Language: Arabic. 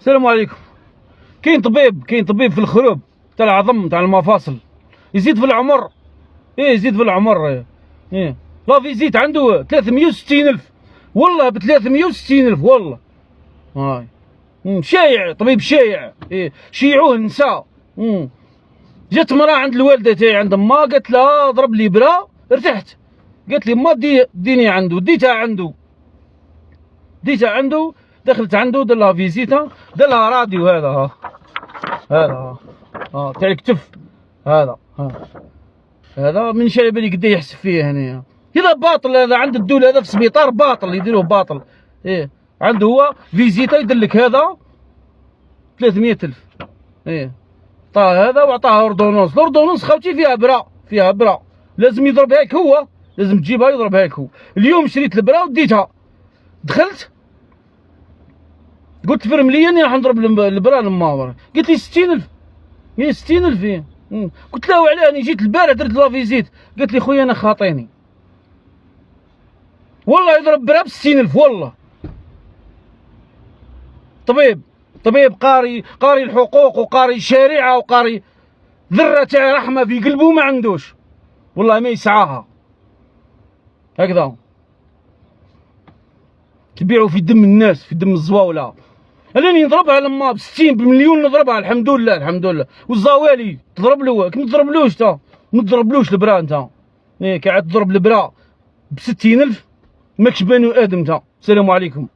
السلام عليكم. كاين طبيب في الخروب تاع العظم تاع المفاصل، يزيد في العمر. يزيد في العمر. لا فيزيت عنده 360,000 والله، ب 360,000 والله. هاي شايع، طبيب شايع. شيعوه النساء. جات مراه عند الوالده تاعي عند ما، قالت لها ضرب لي برا ارتحت. قالت لي ما ديني عنده، ديتها عنده. دخلت عنده دار لها فيزيتا، دار لها راديو. هذا تاع الكتف. هذا من شايب بالي قد يحسب فيه هنا. هذا باطل، هذا عند الدولة، هذا في السبيطار باطل، يديروه باطل. عنده هو فيزيتا يدير لك هذا 300,000. عطاه هذا وعطاه اوردونونس. الاوردونونس خاوتي فيها برا، لازم يضربها لك هو، لازم تجيبها يضربها لك هو. اليوم شريت البرا وديتها، دخلت قلت فرم لي اني راح نضرب البرا لما. قلت لي 60,000. 60,000. قلت له وعلاه؟ انا جيت البارح درت لا فيزيت. قالت لي خويا انا خاطيني والله، يضرب برا ب 60,000 والله. طبيب قاري الحقوق وقاري الشريعه وقاري ذره تاع رحمه في قلبه ما عندوش والله، ما يسعاها هكذا. تبيعوا في دم الناس، في دم الزواوله. راني نضربها لما ب 60 بمليون نضربها. الحمد لله. والزوالي تضرب له، كي ما تضربلوش تا، ما تضربلوش البرا انت. قاعد تضرب البرا ب 60,000، ماكش بنو ادم انت. السلام عليكم.